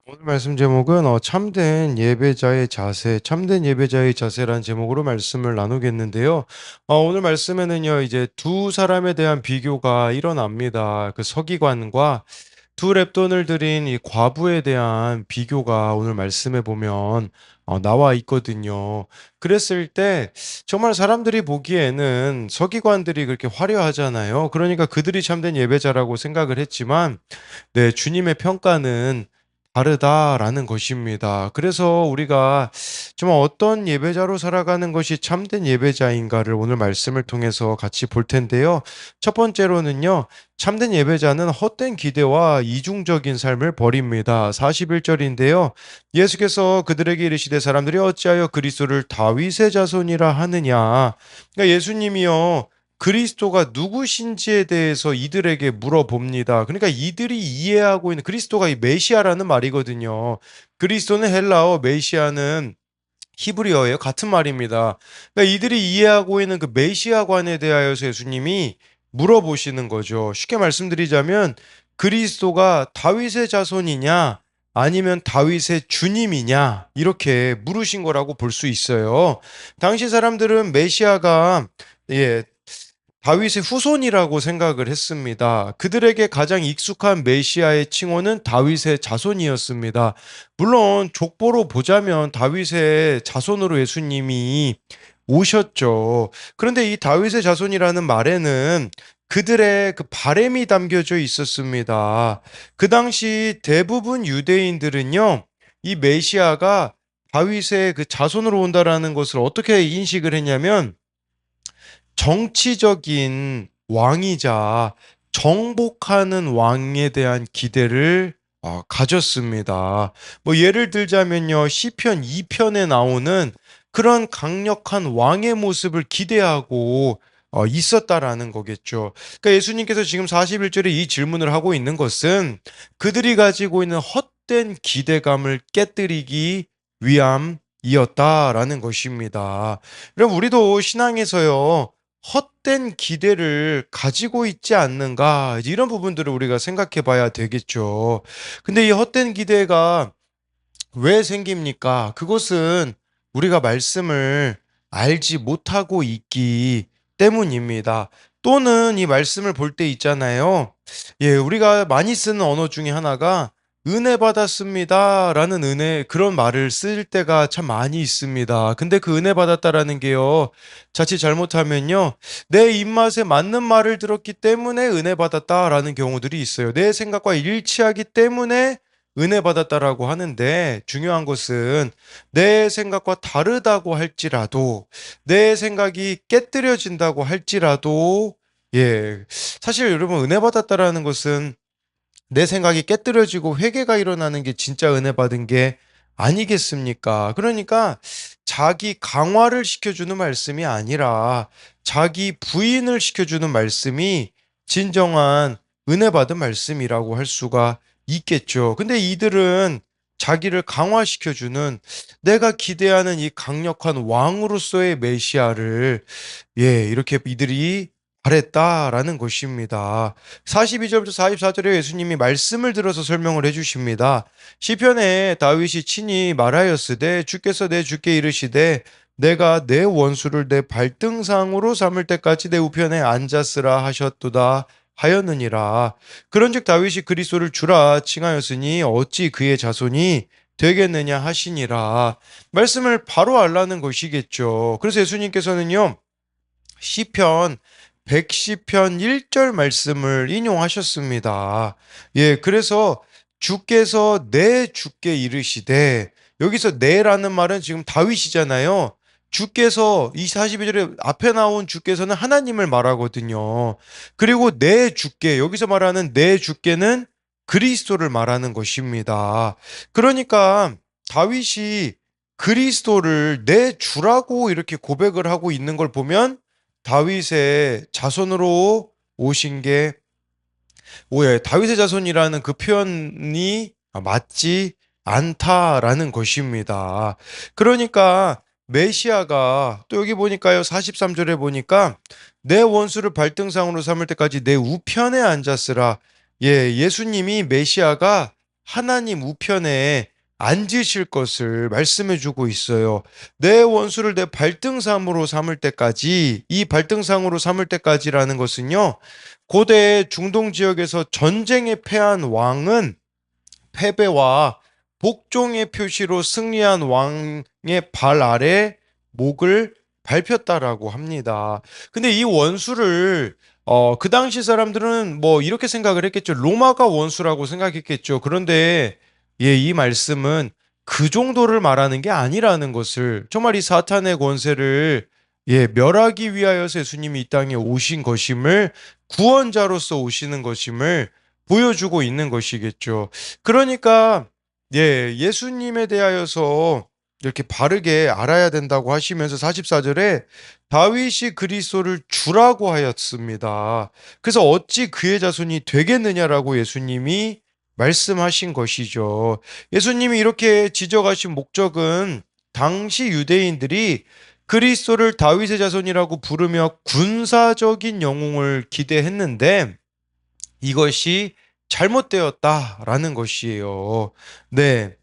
오늘 말씀 제목은 참된 예배자의 자세, 참된 예배자의 자세라는 제목으로 말씀을 나누겠는데요. 오늘 말씀에는요, 이제 두 사람에 대한 비교가 일어납니다. 그 서기관과 두 렙돈을 들인 이 과부에 대한 비교가 오늘 말씀에 보면 나와 있거든요. 그랬을 때 정말 사람들이 보기에는 서기관들이 그렇게 화려하잖아요. 그러니까 그들이 참된 예배자라고 생각을 했지만, 네, 주님의 평가는 다르다라는 것입니다. 그래서 우리가 정말 어떤 예배자로 살아가는 것이 참된 예배자인가를 오늘 말씀을 통해서 같이 볼 텐데요. 첫 번째로는요, 참된 예배자는 헛된 기대와 이중적인 삶을 버립니다. 41절인데요. 예수께서 그들에게 이르시되 사람들이 어찌하여 그리스도를 다윗의 자손이라 하느냐. 그러니까 예수님이요, 그리스도가 누구신지에 대해서 이들에게 물어봅니다. 그러니까 이들이 이해하고 있는 그리스도가 이 메시아라는 말이거든요. 그리스도는 헬라어, 메시아는 히브리어예요. 같은 말입니다. 그러니까 이들이 이해하고 있는 그 메시아관에 대하여서 예수님이 물어보시는 거죠. 쉽게 말씀드리자면 그리스도가 다윗의 자손이냐 아니면 다윗의 주님이냐 이렇게 물으신 거라고 볼 수 있어요. 당시 사람들은 메시아가 예, 다윗의 후손이라고 생각을 했습니다. 그들에게 가장 익숙한 메시아의 칭호는 다윗의 자손이었습니다. 물론 족보로 보자면 다윗의 자손으로 예수님이 오셨죠. 그런데 이 다윗의 자손이라는 말에는 그들의 그 바램이 담겨져 있었습니다. 그 당시 대부분 유대인들은요, 이 메시아가 다윗의 그 자손으로 온다라는 것을 어떻게 인식을 했냐면 정치적인 왕이자 정복하는 왕에 대한 기대를 가졌습니다. 뭐 예를 들자면요. 시편 2편에 나오는 그런 강력한 왕의 모습을 기대하고 있었다라는 거겠죠. 그러니까 예수님께서 지금 41절에 이 질문을 하고 있는 것은 그들이 가지고 있는 헛된 기대감을 깨뜨리기 위함이었다라는 것입니다. 그럼 우리도 신앙에서요. 헛된 기대를 가지고 있지 않는가? 이런 부분들을 우리가 생각해 봐야 되겠죠. 근데 이 헛된 기대가 왜 생깁니까? 그것은 우리가 말씀을 알지 못하고 있기 때문입니다. 또는 이 말씀을 볼 때 있잖아요. 예, 우리가 많이 쓰는 언어 중에 하나가 은혜 받았습니다라는 그런 말을 쓸 때가 참 많이 있습니다. 근데 그 은혜 받았다라는 게요. 자칫 잘못하면요. 내 입맛에 맞는 말을 들었기 때문에 은혜 받았다라는 경우들이 있어요. 내 생각과 일치하기 때문에 은혜 받았다라고 하는데 중요한 것은 내 생각과 다르다고 할지라도 내 생각이 깨뜨려진다고 할지라도 사실 여러분 은혜 받았다라는 것은 내 생각이 깨뜨려지고 회개가 일어나는 게 진짜 은혜 받은 게 아니겠습니까? 그러니까 자기 강화를 시켜주는 말씀이 아니라 자기 부인을 시켜주는 말씀이 진정한 은혜 받은 말씀이라고 할 수가 있겠죠. 근데 이들은 자기를 강화시켜주는 내가 기대하는 이 강력한 왕으로서의 메시아를 이렇게 이들이 바랬다라는 것입니다. 42절부터 44절에 예수님이 말씀을 들어서 설명을 해주십니다. 시편에 다윗이 친히 말하였으되 주께서 내 주께 이르시되 내가 내 원수를 내 발등상으로 삼을 때까지 내 우편에 앉았으라 하셨도다 하였느니라. 그런즉 다윗이 그리스도를 주라 칭하였으니 어찌 그의 자손이 되겠느냐 하시니라. 말씀을 바로 알라는 것이겠죠. 그래서 예수님께서는요. 시편 110편 1절 말씀을 인용하셨습니다. 예, 그래서 주께서 내 주께 이르시되 여기서 내라는 말은 지금 다윗이잖아요. 주께서 이 42절에 앞에 나온 주께서는 하나님을 말하거든요. 그리고 내 주께 여기서 말하는 내 주께는 그리스도를 말하는 것입니다. 그러니까 다윗이 그리스도를 내 주라고 이렇게 고백을 하고 있는 걸 보면 다윗의 자손으로 오신 게 다윗의 자손이라는 그 표현이 맞지 않다라는 것입니다. 그러니까 메시아가 또 여기 보니까요. 43절에 보니까 내 원수를 발등상으로 삼을 때까지 내 우편에 앉았으라. 예수님이 메시아가 하나님 우편에 앉으실 것을 말씀해 주고 있어요. 내 원수를 내 발등상으로 삼을 때까지, 이 발등상으로 삼을 때까지라는 것은요, 고대 중동 지역에서 전쟁에 패한 왕은 패배와 복종의 표시로 승리한 왕의 발 아래 목을 밟혔다라고 합니다. 근데 이 원수를 그 당시 사람들은 뭐 이렇게 생각을 했겠죠. 로마가 원수라고 생각했겠죠. 그런데 예, 이 말씀은 그 정도를 말하는 게 아니라는 것을, 정말 이 사탄의 권세를 예, 멸하기 위하여서 예수님이 이 땅에 오신 것임을, 구원자로서 오시는 것임을 보여주고 있는 것이겠죠. 그러니까 예수님에 대하여서 이렇게 바르게 알아야 된다고 하시면서 44절에 다윗이 그리스도를 주라고 하였습니다. 그래서 어찌 그의 자손이 되겠느냐라고 예수님이 말씀하신 것이죠. 예수님이 이렇게 지적하신 목적은 당시 유대인들이 그리스도를 다윗의 자손이라고 부르며 군사적인 영웅을 기대했는데 이것이 잘못되었다라는 것이에요. 네.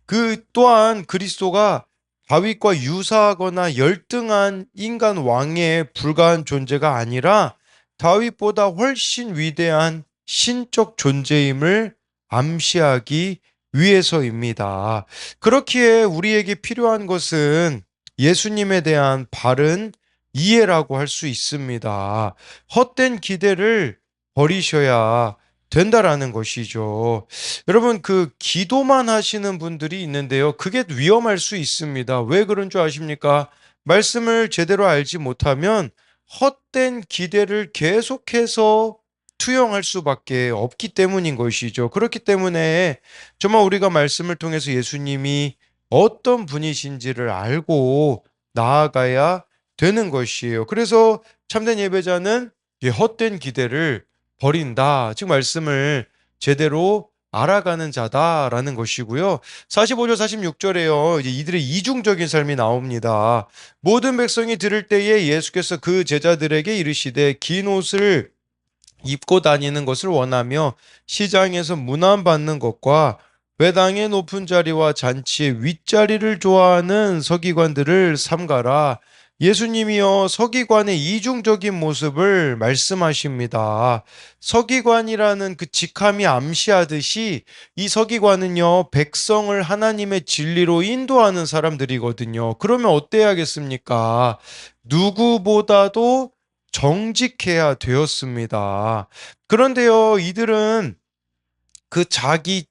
그 또한 그리스도가 다윗과 유사하거나 열등한 인간 왕에 불과한 존재가 아니라 다윗보다 훨씬 위대한 신적 존재임을 암시하기 위해서입니다. 그렇기에 우리에게 필요한 것은 예수님에 대한 바른 이해라고 할 수 있습니다. 헛된 기대를 버리셔야 된다라는 것이죠. 여러분, 그 기도만 하시는 분들이 있는데요. 그게 위험할 수 있습니다. 왜 그런 줄 아십니까? 말씀을 제대로 알지 못하면 헛된 기대를 계속해서 투영할 수밖에 없기 때문인 것이죠. 그렇기 때문에 정말 우리가 말씀을 통해서 예수님이 어떤 분이신지를 알고 나아가야 되는 것이에요. 그래서 참된 예배자는 이 헛된 기대를 버린다. 즉 말씀을 제대로 알아가는 자다라는 것이고요. 45절 46절에요. 이제 이들의 이중적인 삶이 나옵니다. 모든 백성이 들을 때에 예수께서 그 제자들에게 이르시되 긴 옷을 입고 다니는 것을 원하며 시장에서 문안받는 것과 회당의 높은 자리와 잔치의 윗자리를 좋아하는 서기관들을 삼가라. 예수님이요 서기관의 이중적인 모습을 말씀하십니다. 서기관이라는 그 직함이 암시하듯이 이 서기관은요 백성을 하나님의 진리로 인도하는 사람들이거든요. 그러면 어때야겠습니까? 누구보다도 정직해야 되었습니다. 그런데요, 이들은 그 자기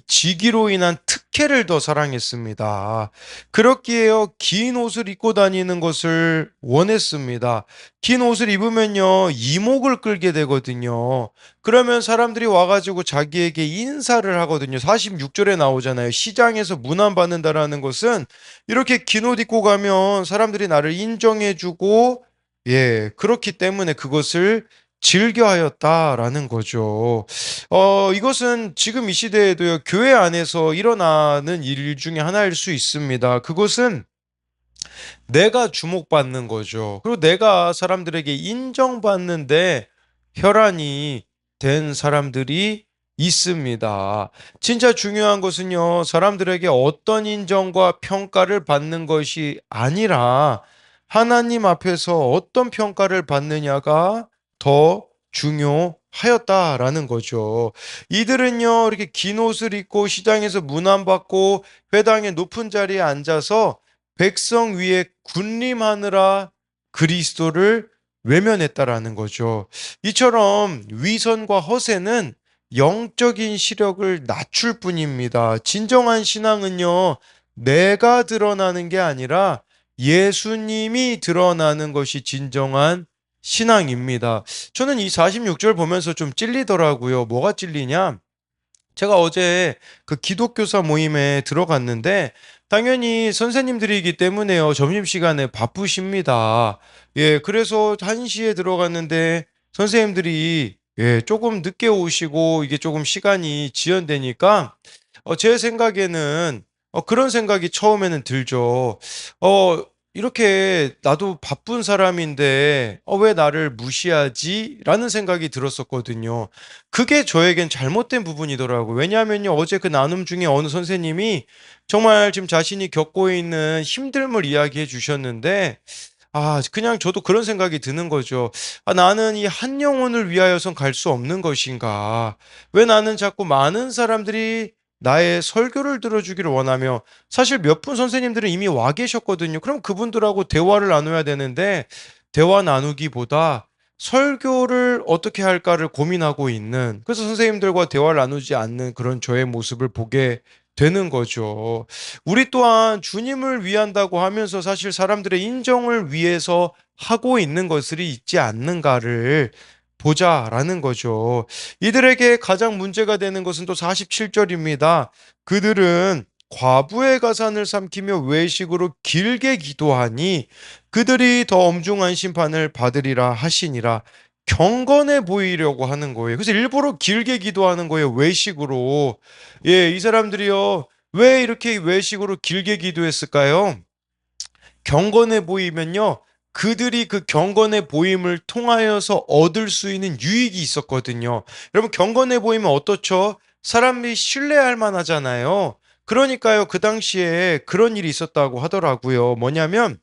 직위로 인한 특혜를 더 사랑했습니다. 그렇기에요, 긴 옷을 입고 다니는 것을 원했습니다. 긴 옷을 입으면요, 이목을 끌게 되거든요. 그러면 사람들이 와가지고 자기에게 인사를 하거든요. 46절에 나오잖아요. 시장에서 문안받는다라는 것은 이렇게 긴 옷 입고 가면 사람들이 나를 인정해주고 예, 그렇기 때문에 그것을 즐겨하였다라는 거죠. 이것은 지금 이 시대에도요, 교회 안에서 일어나는 일 중에 하나일 수 있습니다. 그것은 내가 주목받는 거죠. 그리고 내가 사람들에게 인정받는데 혈안이 된 사람들이 있습니다. 진짜 중요한 것은요, 사람들에게 어떤 인정과 평가를 받는 것이 아니라 하나님 앞에서 어떤 평가를 받느냐가 더 중요하였다라는 거죠. 이들은요, 이렇게 긴 옷을 입고 시장에서 문안받고 회당의 높은 자리에 앉아서 백성 위에 군림하느라 그리스도를 외면했다라는 거죠. 이처럼 위선과 허세는 영적인 시력을 낮출 뿐입니다. 진정한 신앙은요, 내가 드러나는 게 아니라 예수님이 드러나는 것이 진정한 신앙입니다. 저는 이 46절 보면서 좀 찔리더라고요. 뭐가 찔리냐? 제가 어제 그 기독교사 모임에 들어갔는데 당연히 선생님들이기 때문에요. 점심시간에 바쁘십니다. 예, 그래서 1시에 들어갔는데 선생님들이 예, 조금 늦게 오시고 이게 조금 시간이 지연되니까 제 생각에는 그런 생각이 처음에는 들죠. 어, 이렇게 '나도 바쁜 사람인데 왜 나를 무시하지?'라는 생각이 들었었거든요. 그게 저에겐 잘못된 부분이더라고요. 왜냐하면요. 어제 그 나눔 중에 어느 선생님이 정말 지금 자신이 겪고 있는 힘듦을 이야기해 주셨는데 그냥 저도 그런 생각이 드는 거죠. '나는 이 한 영혼을 위하여선 갈 수 없는 것인가? 왜 나는 자꾸 많은 사람들이 나의 설교를 들어주기를 원하며' 사실 몇 분 선생님들은 이미 와 계셨거든요. 그럼 그분들하고 대화를 나눠야 되는데 대화 나누기보다 설교를 어떻게 할까를 고민하고 있는, 그래서 선생님들과 대화를 나누지 않는 그런 저의 모습을 보게 되는 거죠. 우리 또한 주님을 위한다고 하면서 사실 사람들의 인정을 위해서 하고 있는 것들이 있지 않는가를 보자라는 거죠. 이들에게 가장 문제가 되는 것은 또 47절입니다. 그들은 과부의 가산을 삼키며 외식으로 길게 기도하니 그들이 더 엄중한 심판을 받으리라 하시니라. 경건해 보이려고 하는 거예요. 그래서 일부러 길게 기도하는 거예요. 외식으로. 예, 이 사람들이요. 왜 이렇게 외식으로 길게 기도했을까요? 경건해 보이면요. 그들이 그 경건해 보임을 통하여서 얻을 수 있는 유익이 있었거든요. 여러분, 경건해 보이면 어떻죠? 사람이 신뢰할 만하잖아요. 그러니까요. 그 당시에 그런 일이 있었다고 하더라고요. 뭐냐면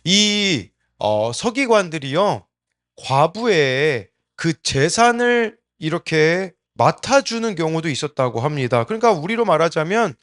이 서기관들이요. 과부의 그 재산을 이렇게 맡아주는 경우도 있었다고 합니다. 그러니까 우리로 말하자면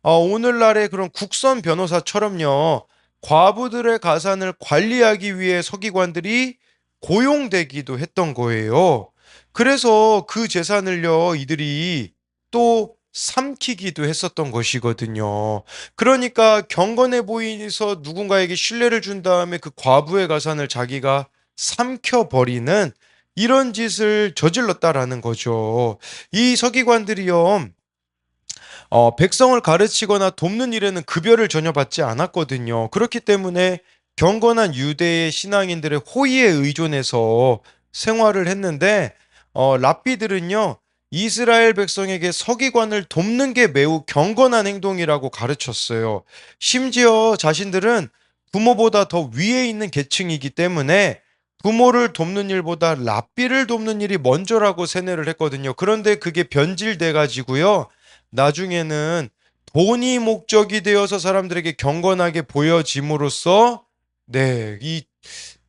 오늘날의 그런 국선 변호사처럼요. 과부들의 가산을 관리하기 위해 서기관들이 고용되기도 했던 거예요. 그래서 그 재산을요, 이들이 또 삼키기도 했었던 것이거든요. 그러니까 경건해 보이서 누군가에게 신뢰를 준 다음에 그 과부의 가산을 자기가 삼켜버리는 이런 짓을 저질렀다라는 거죠. 이 서기관들이요, 백성을 가르치거나 돕는 일에는 급여를 전혀 받지 않았거든요. 그렇기 때문에 경건한 유대의 신앙인들의 호의에 의존해서 생활을 했는데, 랍비들은요, 이스라엘 백성에게 서기관을 돕는 게 매우 경건한 행동이라고 가르쳤어요. 심지어 자신들은 부모보다 더 위에 있는 계층이기 때문에 부모를 돕는 일보다 랍비를 돕는 일이 먼저라고 세뇌를 했거든요. 그런데 그게 변질돼 가지고요. 나중에는 돈이 목적이 되어서 사람들에게 경건하게 보여짐으로써 이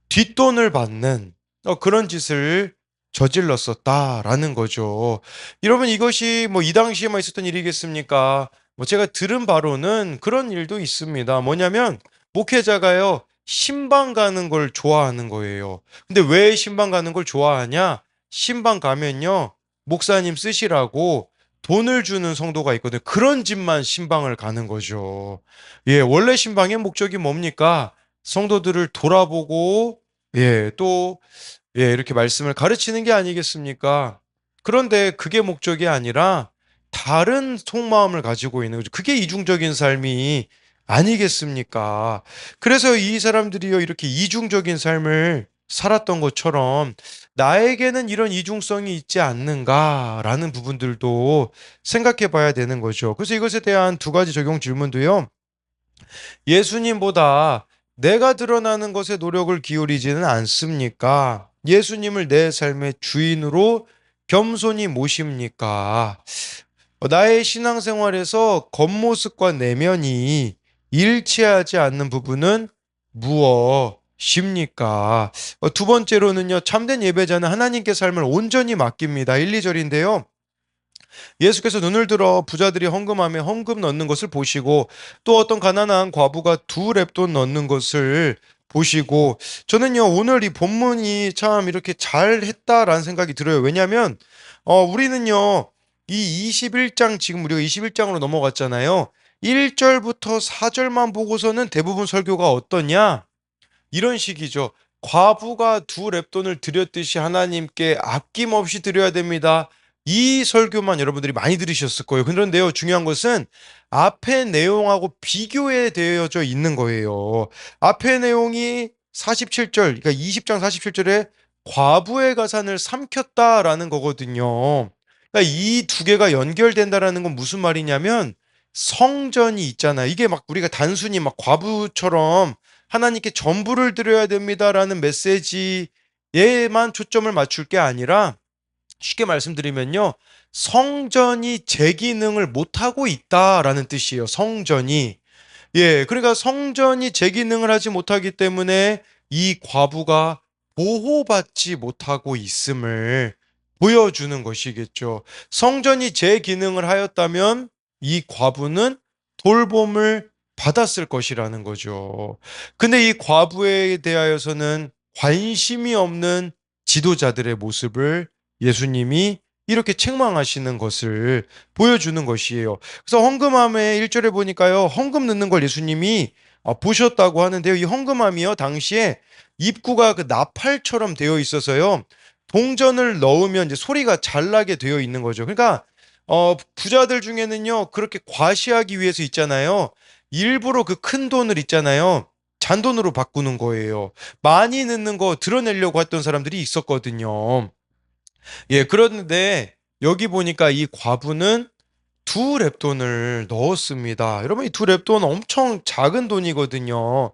뒷돈을 받는 그런 짓을 저질렀었다라는 거죠. 여러분, 이것이 뭐 이 당시에만 있었던 일이겠습니까? 뭐 제가 들은 바로는 그런 일도 있습니다. 뭐냐면 목회자가요, 신방 가는 걸 좋아하는 거예요. 근데 왜 신방 가는 걸 좋아하냐? 신방 가면요, 목사님 쓰시라고 돈을 주는 성도가 있거든요. 그런 집만 신방을 가는 거죠. 예, 원래 신방의 목적이 뭡니까? 성도들을 돌아보고, 또, 이렇게 말씀을 가르치는 게 아니겠습니까? 그런데 그게 목적이 아니라 다른 속마음을 가지고 있는 거죠. 그게 이중적인 삶이 아니겠습니까? 그래서 이 사람들이요, 이렇게 이중적인 삶을 살았던 것처럼 나에게는 이런 이중성이 있지 않는가라는 부분들도 생각해 봐야 되는 거죠. 그래서 이것에 대한 두 가지 적용 질문도요. 예수님보다 내가 드러나는 것에 노력을 기울이지는 않습니까? 예수님을 내 삶의 주인으로 겸손히 모십니까? 나의 신앙생활에서 겉모습과 내면이 일치하지 않는 부분은 무엇입니까? 두 번째로는요, 참된 예배자는 하나님께 삶을 온전히 맡깁니다. 1, 2절인데요. 예수께서 눈을 들어 부자들이 헌금하며 헌금 넣는 것을 보시고 또 어떤 가난한 과부가 두 렙돈 넣는 것을 보시고, 저는요 오늘 이 본문이 참 이렇게 잘했다라는 생각이 들어요. 왜냐하면 우리는요 이 21장, 지금 우리가 21장으로 넘어갔잖아요. 1절부터 4절만 보고서는 대부분 설교가 어떠냐? 이런 식이죠. 과부가 두 렙돈을 드렸듯이 하나님께 아낌없이 드려야 됩니다. 이 설교만 여러분들이 많이 들으셨을 거예요. 그런데요, 중요한 것은 앞의 내용하고 비교에 되어져 있는 거예요. 앞의 내용이 47절, 그러니까 20장 47절에 과부의 가산을 삼켰다라는 거거든요. 그러니까 이 두 개가 연결된다라는 건 무슨 말이냐면 성전이 있잖아요. 이게 막 우리가 단순히 막 과부처럼 하나님께 전부를 드려야 됩니다라는 메시지에만 초점을 맞출 게 아니라 쉽게 말씀드리면요. 성전이 제 기능을 못하고 있다라는 뜻이에요. 성전이. 예, 그러니까 성전이 제 기능을 하지 못하기 때문에 이 과부가 보호받지 못하고 있음을 보여주는 것이겠죠. 성전이 제 기능을 하였다면 이 과부는 돌봄을 받았을 것이라는 거죠. 근데 이 과부에 대하여서는 관심이 없는 지도자들의 모습을 예수님이 이렇게 책망하시는 것을 보여주는 것이에요. 그래서 헌금함에 1절에 보니까요. 헌금 넣는 걸 예수님이 보셨다고 하는데요. 이 헌금함이요. 당시에 입구가 그 나팔처럼 되어 있어서요. 동전을 넣으면 이제 소리가 잘 나게 되어 있는 거죠. 그러니까 부자들 중에는요. 그렇게 과시하기 위해서 있잖아요. 일부러 그 큰 돈을 있잖아요. 잔돈으로 바꾸는 거예요. 많이 넣는 거 드러내려고 했던 사람들이 있었거든요. 예, 그런데 여기 보니까 이 과부는 두 렙돈을 넣었습니다. 여러분, 이 두 렙돈 엄청 작은 돈이거든요.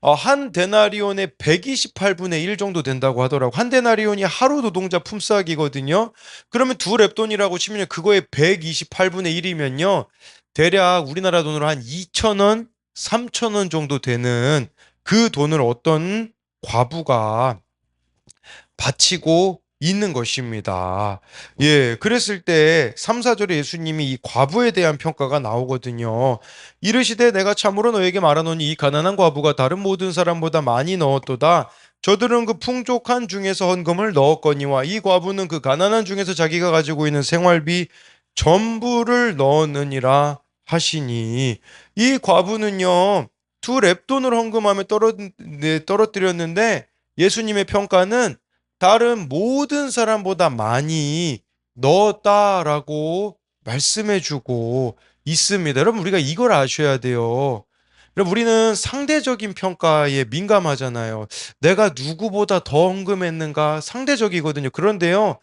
한 데나리온의 128분의 1 정도 된다고 하더라고. 한 데나리온이 하루 노동자 품삯이거든요. 그러면 두 렙돈이라고 치면 그거의 128분의 1이면요. 대략 우리나라 돈으로 한 2,000원, 3,000원 정도 되는 그 돈을 어떤 과부가 바치고 있는 것입니다. 예, 그랬을 때 3, 4절에 예수님이 이 과부에 대한 평가가 나오거든요. 이르시되 내가 참으로 너에게 말하노니 이 가난한 과부가 다른 모든 사람보다 많이 넣었도다. 저들은 그 풍족한 중에서 헌금을 넣었거니와 이 과부는 그 가난한 중에서 자기가 가지고 있는 생활비 전부를 넣었느니라 하시니 이 과부는요 두 렙돈을 헌금하며 떨어뜨렸는데 예수님의 평가는 다른 모든 사람보다 많이 넣었다라고 말씀해주고 있습니다. 여러분, 우리가 이걸 아셔야 돼요. 여러분, 우리는 상대적인 평가에 민감하잖아요. 내가 누구보다 더 헌금했는가? 상대적이거든요. 그런데요,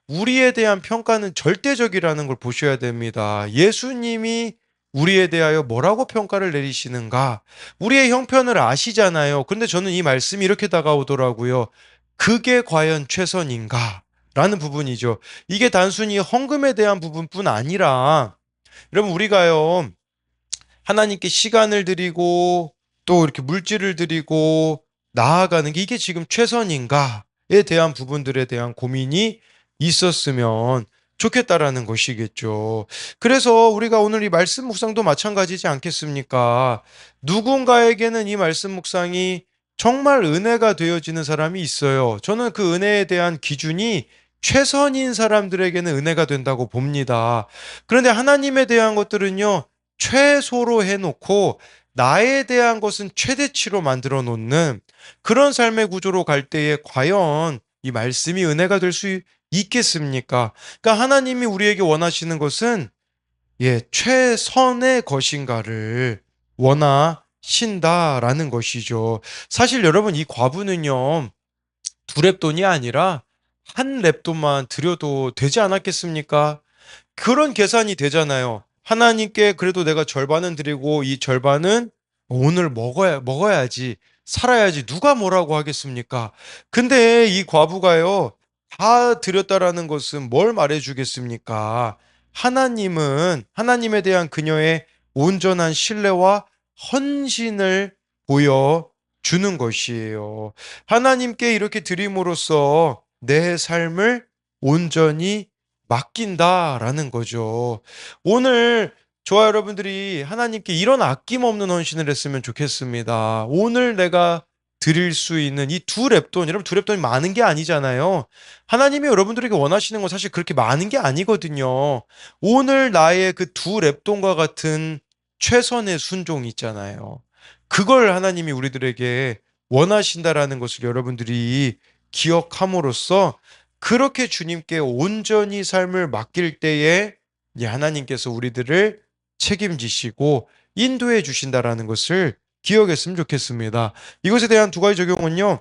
우리에 대한 평가는 절대적이라는 걸 보셔야 됩니다. 예수님이 우리에 대하여 뭐라고 평가를 내리시는가? 우리의 형편을 아시잖아요. 근데 저는 이 말씀이 이렇게 다가오더라고요. 그게 과연 최선인가? 라는 부분이죠. 이게 단순히 헌금에 대한 부분뿐 아니라, 여러분, 우리가요, 하나님께 시간을 드리고, 또 이렇게 물질을 드리고, 나아가는 게 이게 지금 최선인가에 대한 부분들에 대한 고민이 있었으면 좋겠다라는 것이겠죠. 그래서 우리가 오늘 이 말씀 묵상도 마찬가지지 않겠습니까? 누군가에게는 이 말씀 묵상이 정말 은혜가 되어지는 사람이 있어요. 저는 그 은혜에 대한 기준이 최선인 사람들에게는 은혜가 된다고 봅니다. 그런데 하나님에 대한 것들은요, 최소로 해놓고 나에 대한 것은 최대치로 만들어 놓는 그런 삶의 구조로 갈 때에 과연 이 말씀이 은혜가 될 수 있겠습니까? 그러니까 하나님이 우리에게 원하시는 것은 최선의 것인가를 원하신다라는 것이죠. 사실 여러분 이 과부는요. 두 렙돈이 아니라 한 렙돈만 드려도 되지 않았겠습니까? 그런 계산이 되잖아요. 하나님께 그래도 내가 절반은 드리고 이 절반은 오늘 먹어야지, 살아야지 누가 뭐라고 하겠습니까? 근데 이 과부가요, 다 드렸다라는 것은 뭘 말해주겠습니까? 하나님은 하나님에 대한 그녀의 온전한 신뢰와 헌신을 보여주는 것이에요. 하나님께 이렇게 드림으로써 내 삶을 온전히 맡긴다라는 거죠. 오늘 저와 여러분들이 하나님께 이런 아낌없는 헌신을 했으면 좋겠습니다. 오늘 내가 드릴 수 있는 이 두 렙돈, 여러분 두 렙돈이 많은 게 아니잖아요. 하나님이 여러분들에게 원하시는 건 사실 그렇게 많은 게 아니거든요. 오늘 나의 그 두 렙돈과 같은 최선의 순종이 있잖아요. 그걸 하나님이 우리들에게 원하신다라는 것을 여러분들이 기억함으로써 그렇게 주님께 온전히 삶을 맡길 때에 하나님께서 우리들을 책임지시고 인도해 주신다라는 것을 기억했으면 좋겠습니다. 이것에 대한 두 가지 적용은요.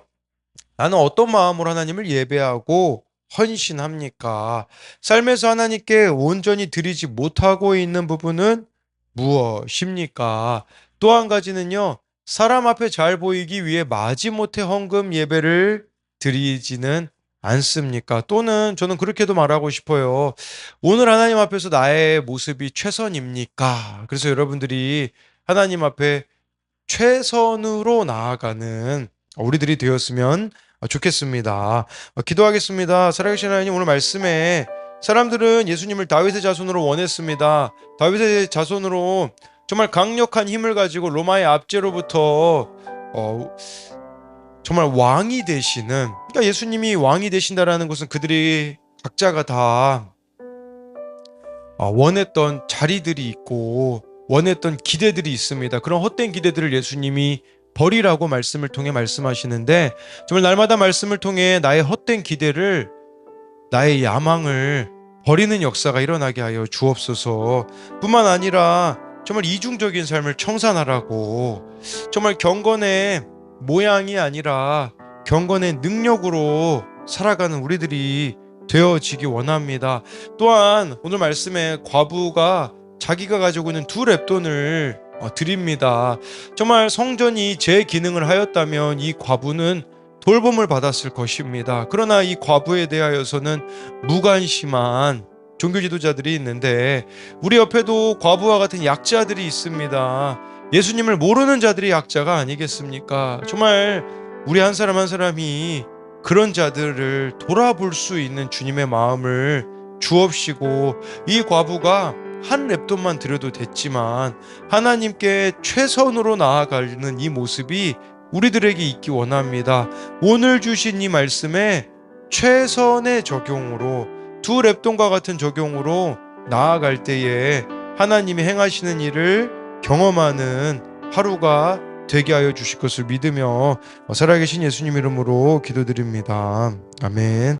나는 어떤 마음으로 하나님을 예배하고 헌신합니까? 삶에서 하나님께 온전히 드리지 못하고 있는 부분은 무엇입니까? 또 한 가지는요. 사람 앞에 잘 보이기 위해 마지못해 헌금 예배를 드리지는 않습니까? 또는 저는 그렇게도 말하고 싶어요. 오늘 하나님 앞에서 나의 모습이 최선입니까? 그래서 여러분들이 하나님 앞에 최선으로 나아가는 우리들이 되었으면 좋겠습니다. 기도하겠습니다. 살아계신 하나님, 오늘 말씀에 사람들은 예수님을 다윗의 자손으로 원했습니다. 다윗의 자손으로 정말 강력한 힘을 가지고 로마의 압제로부터 정말 왕이 되시는, 그러니까 예수님이 왕이 되신다라는 것은 그들이 각자가 다 원했던 자리들이 있고 원했던 기대들이 있습니다. 그런 헛된 기대들을 예수님이 버리라고 말씀을 통해 말씀하시는데, 정말 날마다 말씀을 통해 나의 헛된 기대를, 나의 야망을 버리는 역사가 일어나게 하여 주옵소서. 뿐만 아니라 정말 이중적인 삶을 청산하라고, 정말 경건의 모양이 아니라 경건의 능력으로 살아가는 우리들이 되어지기 원합니다. 또한 오늘 말씀에 과부가 자기가 가지고 있는 2렙돈을 드립니다. 정말 성전이 제 기능을 하였다면 이 과부는 돌봄을 받았을 것입니다. 그러나 이 과부에 대하여서는 무관심한 종교 지도자들이 있는데, 우리 옆에도 과부와 같은 약자들이 있습니다. 예수님을 모르는 자들이 약자가 아니겠습니까? 정말 우리 한 사람 한 사람이 그런 자들을 돌아볼 수 있는 주님의 마음을 주옵시고, 이 과부가 한 렙돈만 드려도 됐지만 하나님께 최선으로 나아가는 이 모습이 우리들에게 있기 원합니다. 오늘 주신 이 말씀에 최선의 적용으로, 2렙돈과 같은 적용으로 나아갈 때에 하나님이 행하시는 일을 경험하는 하루가 되게 하여 주실 것을 믿으며 살아계신 예수님 이름으로 기도드립니다. 아멘.